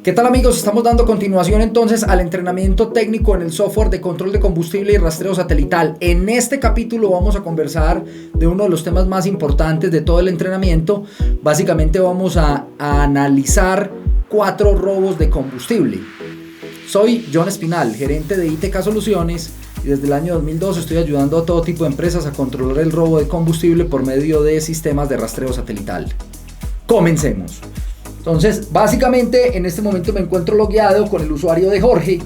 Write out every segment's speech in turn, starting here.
¿Qué tal, amigos? Estamos dando continuación entonces al entrenamiento técnico en el software de control de combustible y rastreo satelital. En este capítulo vamos a conversar de uno de los temas más importantes de todo el entrenamiento. Básicamente vamos a analizar 4 robos de combustible. Soy John Espinal, gerente de ITK Soluciones, y desde el año 2002 estoy ayudando a todo tipo de empresas a controlar el robo de combustible por medio de sistemas de rastreo satelital. Comencemos. Entonces, básicamente en este momento me encuentro logueado con el usuario de Jorge.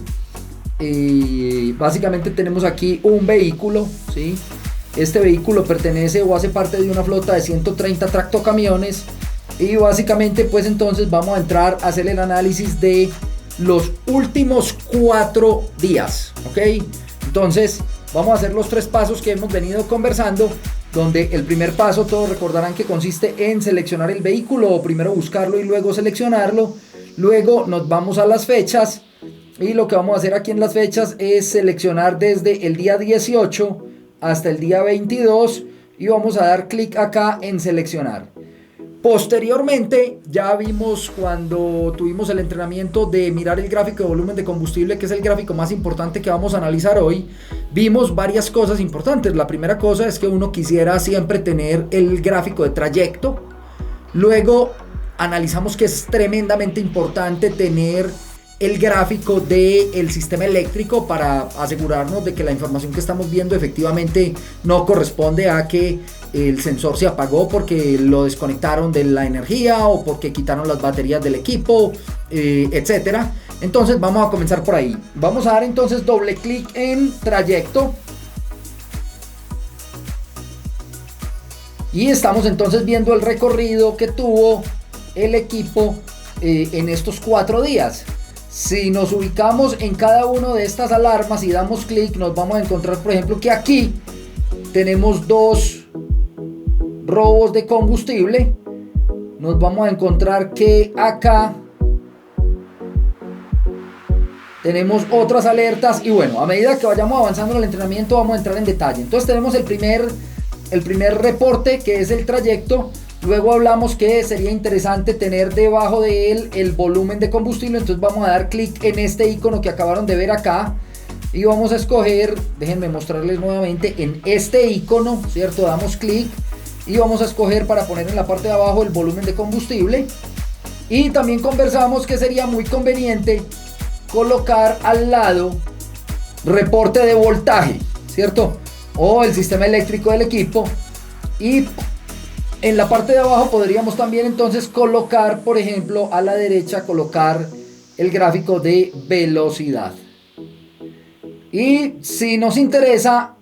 Básicamente tenemos aquí un vehículo, ¿sí? Este vehículo pertenece o hace parte de una flota de 130 tractocamiones. Y básicamente pues entonces vamos a entrar a hacer el análisis de los últimos 4 días, ¿ok? Entonces vamos a hacer los 3 pasos que hemos venido conversando, donde el primer paso, todos recordarán que consiste en seleccionar el vehículo, o primero buscarlo y luego seleccionarlo. Luego nos vamos a las fechas, y lo que vamos a hacer aquí en las fechas es seleccionar desde el día 18 hasta el día 22 y vamos a dar clic acá en seleccionar. Posteriormente, ya vimos cuando tuvimos el entrenamiento de mirar el gráfico de volumen de combustible, que es el gráfico más importante que vamos a analizar hoy, vimos varias cosas importantes. La primera cosa es que uno quisiera siempre tener el gráfico de trayecto. Luego analizamos que es tremendamente importante tener el gráfico del sistema eléctrico para asegurarnos de que la información que estamos viendo efectivamente no corresponde a que el sensor se apagó porque lo desconectaron de la energía o porque quitaron las baterías del equipo, etcétera. Entonces vamos a comenzar por ahí. Vamos a dar entonces doble clic en trayecto. Y estamos entonces viendo el recorrido que tuvo el equipo en estos 4 días. Si nos ubicamos en cada una de estas alarmas y damos clic, nos vamos a encontrar, por ejemplo, que aquí tenemos 2 robos de combustible. Nos vamos a encontrar que acá tenemos otras alertas. Y bueno, a medida que vayamos avanzando en el entrenamiento vamos a entrar en detalle. Entonces tenemos el primer reporte, que es el trayecto. Luego hablamos que sería interesante tener debajo de él el volumen de combustible. Entonces vamos a dar clic en este icono que acabaron de ver acá y vamos a escoger, déjenme mostrarles nuevamente, en este icono, ¿cierto? Damos clic y vamos a escoger para poner en la parte de abajo el volumen de combustible. Y también conversamos que sería muy conveniente colocar al lado reporte de voltaje, ¿cierto? O el sistema eléctrico del equipo. Y en la parte de abajo podríamos también entonces colocar, por ejemplo, a la derecha, colocar el gráfico de velocidad. Y si nos interesa,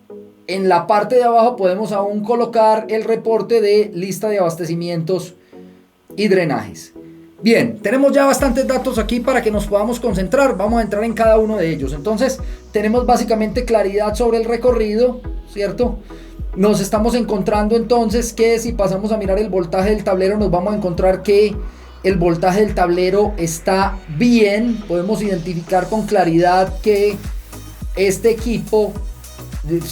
en la parte de abajo podemos aún colocar el reporte de lista de abastecimientos y drenajes. Bien, tenemos ya bastantes datos aquí para que nos podamos concentrar. Vamos a entrar en cada uno de ellos. Entonces, tenemos básicamente claridad sobre el recorrido, ¿cierto? Nos estamos encontrando entonces que si pasamos a mirar el voltaje del tablero, nos vamos a encontrar que el voltaje del tablero está bien. Podemos identificar con claridad que este equipo,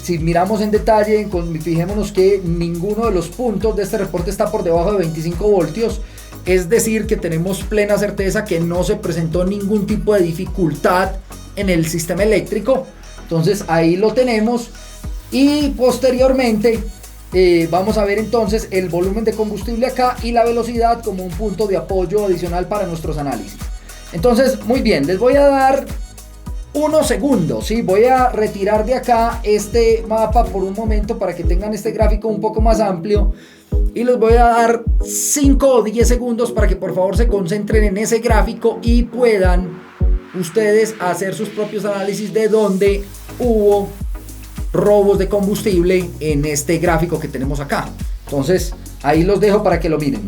si miramos en detalle, fijémonos que ninguno de los puntos de este reporte está por debajo de 25 voltios. Es decir, que tenemos plena certeza que no se presentó ningún tipo de dificultad en el sistema eléctrico. Entonces ahí lo tenemos. Y posteriormente vamos a ver entonces el volumen de combustible acá y la velocidad como un punto de apoyo adicional para nuestros análisis. Entonces, muy bien, les voy a dar unos segundos, ¿sí? Voy a retirar de acá este mapa por un momento para que tengan este gráfico un poco más amplio. Y les voy a dar 5 o 10 segundos para que por favor se concentren en ese gráfico y puedan ustedes hacer sus propios análisis de dónde hubo robos de combustible en este gráfico que tenemos acá. Entonces ahí los dejo para que lo miren.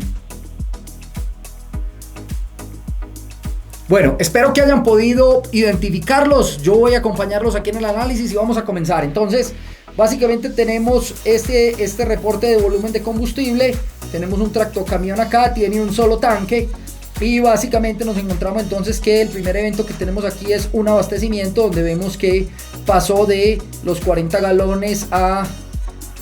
Bueno, espero que hayan podido identificarlos. Yo voy a acompañarlos aquí en el análisis y vamos a comenzar. Entonces básicamente tenemos este reporte de volumen de combustible. Tenemos un tractocamión acá, tiene un solo tanque. Y básicamente nos encontramos entonces que el primer evento que tenemos aquí es un abastecimiento, donde vemos que pasó de los 40 galones a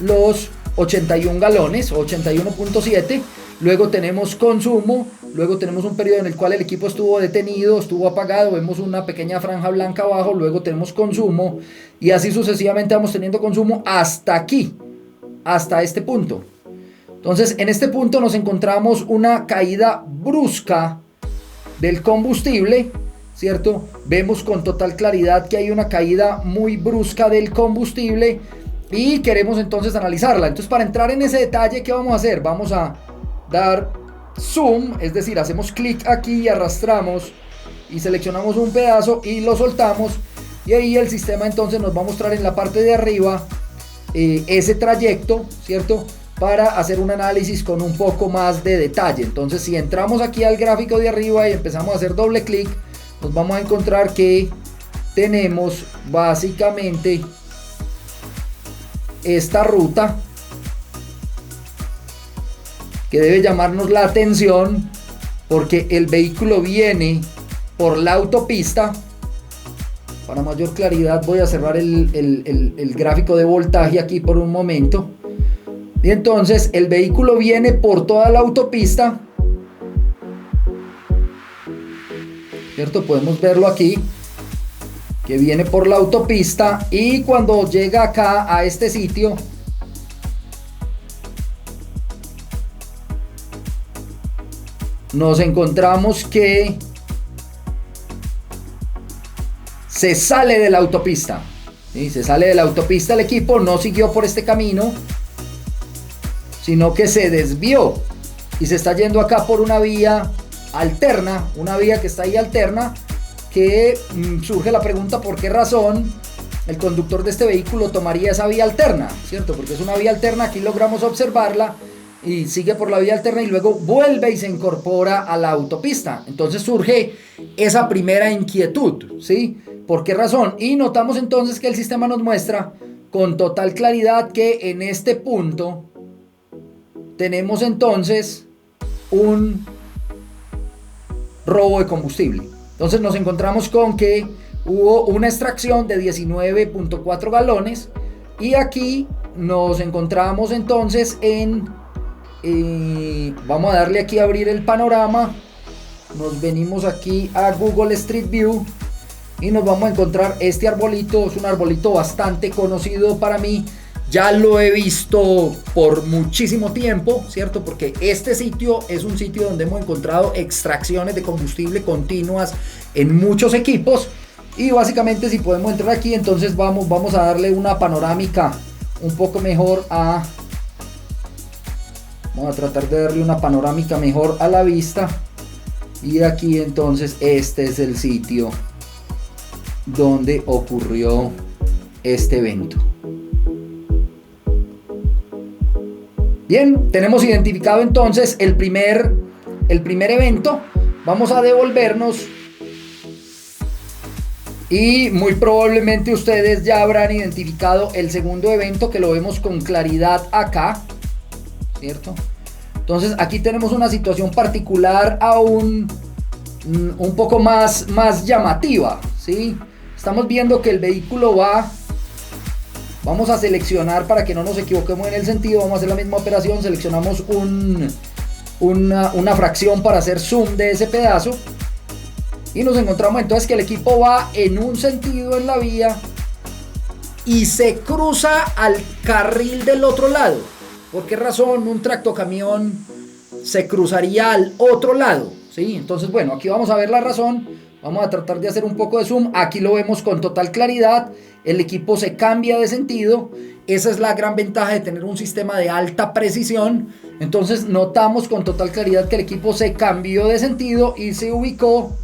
los 81 galones, 81.7. Luego tenemos consumo, luego tenemos un periodo en el cual el equipo estuvo detenido, estuvo apagado, vemos una pequeña franja blanca abajo, luego tenemos consumo y así sucesivamente vamos teniendo consumo hasta aquí, hasta este punto. Entonces en este punto nos encontramos una caída brusca del combustible, ¿cierto? Vemos con total claridad que hay una caída muy brusca del combustible y queremos entonces analizarla. Entonces, para entrar en ese detalle, ¿qué vamos a hacer? Vamos a dar zoom, es decir, hacemos clic aquí y arrastramos y seleccionamos un pedazo y lo soltamos, y ahí el sistema entonces nos va a mostrar en la parte de arriba ese trayecto, ¿cierto? Para hacer un análisis con un poco más de detalle. Entonces, si entramos aquí al gráfico de arriba y empezamos a hacer doble clic, nos vamos a encontrar que tenemos básicamente esta ruta que debe llamarnos la atención, porque el vehículo viene por la autopista. Para mayor claridad voy a cerrar el gráfico de voltaje aquí por un momento. Y entonces el vehículo viene por toda la autopista, ¿cierto? Podemos verlo aquí, que viene por la autopista, y cuando llega acá a este sitio, nos encontramos que se sale de la autopista, ¿sí? Se sale de la autopista el equipo, no siguió por este camino, sino que se desvió y se está yendo acá por una vía alterna, una vía que está ahí alterna, que surge la pregunta por qué razón el conductor de este vehículo tomaría esa vía alterna, ¿cierto? Porque es una vía alterna, aquí logramos observarla, y sigue por la vía alterna y luego vuelve y se incorpora a la autopista. Entonces surge esa primera inquietud, ¿sí? ¿Por qué razón? Y notamos entonces que el sistema nos muestra con total claridad que en este punto tenemos entonces un robo de combustible. Entonces nos encontramos con que hubo una extracción de 19.4 galones y aquí nos encontramos entonces en vamos a darle aquí a abrir el panorama, nos venimos aquí a Google Street View y nos vamos a encontrar este arbolito. Es un arbolito bastante conocido para mí, ya lo he visto por muchísimo tiempo, ¿cierto? Porque este sitio es un sitio donde hemos encontrado extracciones de combustible continuas en muchos equipos, y básicamente si podemos entrar aquí, entonces vamos a darle una panorámica un poco mejor vamos a tratar de darle una panorámica mejor a la vista, y aquí entonces este es el sitio donde ocurrió este evento. Bien, tenemos identificado entonces el primer evento. Vamos a devolvernos y muy probablemente ustedes ya habrán identificado el segundo evento, que lo vemos con claridad acá, ¿cierto? Entonces aquí tenemos una situación particular aún un poco más llamativa, ¿sí? Estamos viendo que el vehículo vamos a seleccionar, para que no nos equivoquemos en el sentido, vamos a hacer la misma operación, seleccionamos una fracción para hacer zoom de ese pedazo, y nos encontramos entonces que el equipo va en un sentido en la vía y se cruza al carril del otro lado. ¿Por qué razón un tractocamión se cruzaría al otro lado? ¿Sí? Entonces, bueno, aquí vamos a ver la razón. Vamos a tratar de hacer un poco de zoom. Aquí lo vemos con total claridad. El equipo se cambia de sentido. Esa es la gran ventaja de tener un sistema de alta precisión. Entonces notamos con total claridad que el equipo se cambió de sentido y se ubicó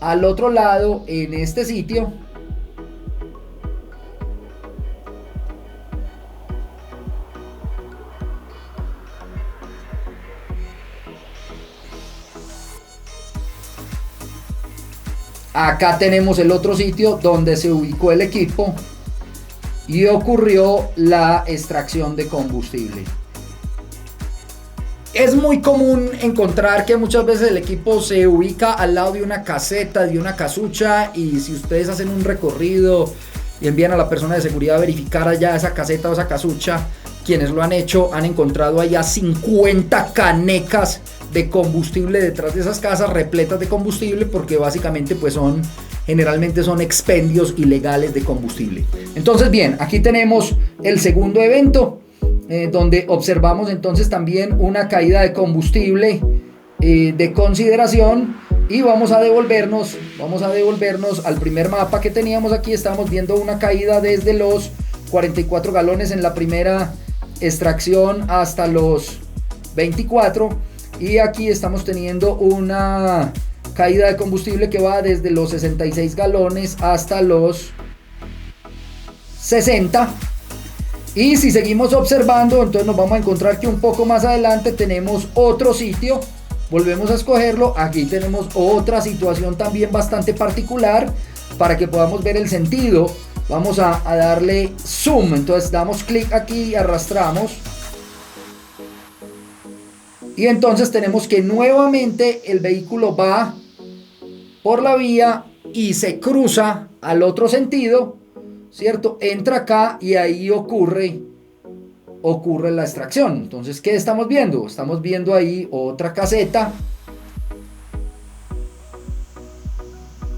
al otro lado en este sitio. Acá tenemos el otro sitio donde se ubicó el equipo y ocurrió la extracción de combustible. Es muy común encontrar que muchas veces el equipo se ubica al lado de una caseta, de una casucha, y si ustedes hacen un recorrido y envían a la persona de seguridad a verificar allá esa caseta o esa casucha, quienes lo han hecho han encontrado allá 50 canecas de combustible detrás de esas casas repletas de combustible, porque básicamente pues generalmente son expendios ilegales de combustible. Entonces bien, aquí tenemos el segundo evento, donde observamos entonces también una caída de combustible de consideración, y vamos a devolvernos al primer mapa que teníamos aquí. Estamos viendo una caída desde los 44 galones en la primera extracción hasta los 24, y aquí estamos teniendo una caída de combustible que va desde los 66 galones hasta los 60. Y si seguimos observando, entonces nos vamos a encontrar que un poco más adelante tenemos otro sitio. Volvemos a escogerlo. Aquí tenemos otra situación también bastante particular para que podamos ver el sentido. Vamos a darle zoom. Entonces damos clic aquí y arrastramos. Y entonces tenemos que nuevamente el vehículo va por la vía y se cruza al otro sentido, ¿cierto? Entra acá y ahí ocurre la extracción. Entonces, ¿qué estamos viendo? Estamos viendo ahí otra caseta.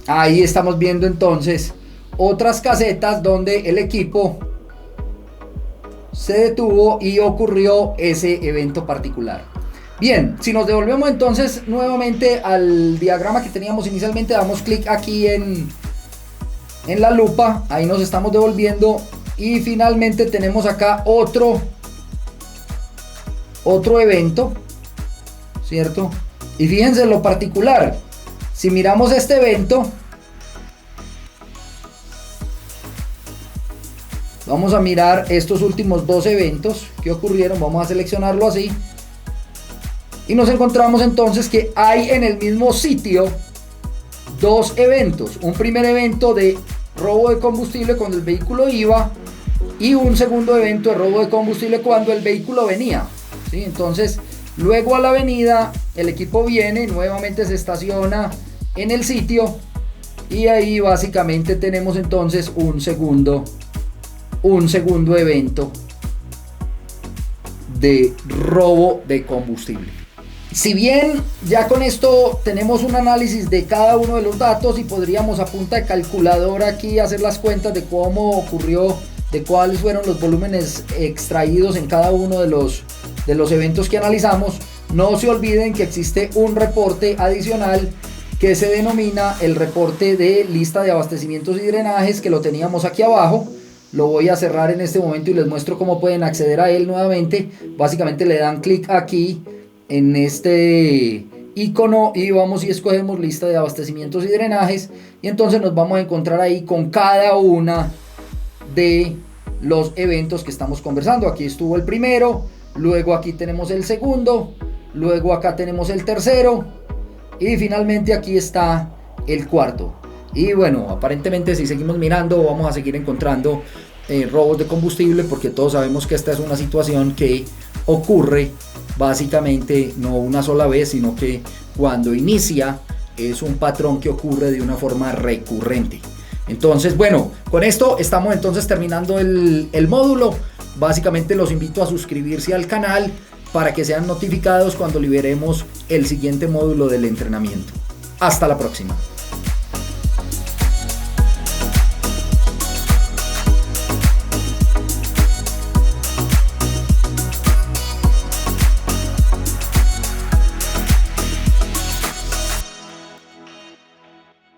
Ahí estamos viendo entonces otras casetas donde el equipo se detuvo y ocurrió ese evento particular. Bien, si nos devolvemos entonces nuevamente al diagrama que teníamos inicialmente, damos clic aquí en la lupa, ahí nos estamos devolviendo, y finalmente tenemos acá otro evento, ¿cierto? Y fíjense lo particular, si miramos este evento, vamos a mirar estos últimos dos eventos que ocurrieron, vamos a seleccionarlo así, y nos encontramos entonces que hay en el mismo sitio dos eventos. Un primer evento de robo de combustible cuando el vehículo iba, y un segundo evento de robo de combustible cuando el vehículo venía, ¿sí? Entonces luego a la avenida el equipo viene, nuevamente se estaciona en el sitio, y ahí básicamente tenemos entonces un segundo evento de robo de combustible. Si bien ya con esto tenemos un análisis de cada uno de los datos y podríamos a punta de calculadora aquí hacer las cuentas de cómo ocurrió, de cuáles fueron los volúmenes extraídos en cada uno de los eventos que analizamos, no se olviden que existe un reporte adicional que se denomina el reporte de lista de abastecimientos y drenajes, que lo teníamos aquí abajo. Lo voy a cerrar en este momento y les muestro cómo pueden acceder a él nuevamente. Básicamente le dan clic aquí en este icono y vamos y escogemos lista de abastecimientos y drenajes, y entonces nos vamos a encontrar ahí con cada una de los eventos que estamos conversando. Aquí estuvo el primero, luego aquí tenemos el segundo, luego acá tenemos el tercero, y finalmente aquí está el cuarto. Y bueno, aparentemente si seguimos mirando vamos a seguir encontrando robos de combustible, porque todos sabemos que esta es una situación que ocurre básicamente no una sola vez, sino que cuando inicia es un patrón que ocurre de una forma recurrente. Entonces, bueno, con esto estamos entonces terminando el módulo. Básicamente los invito a suscribirse al canal para que sean notificados cuando liberemos el siguiente módulo del entrenamiento. Hasta la próxima.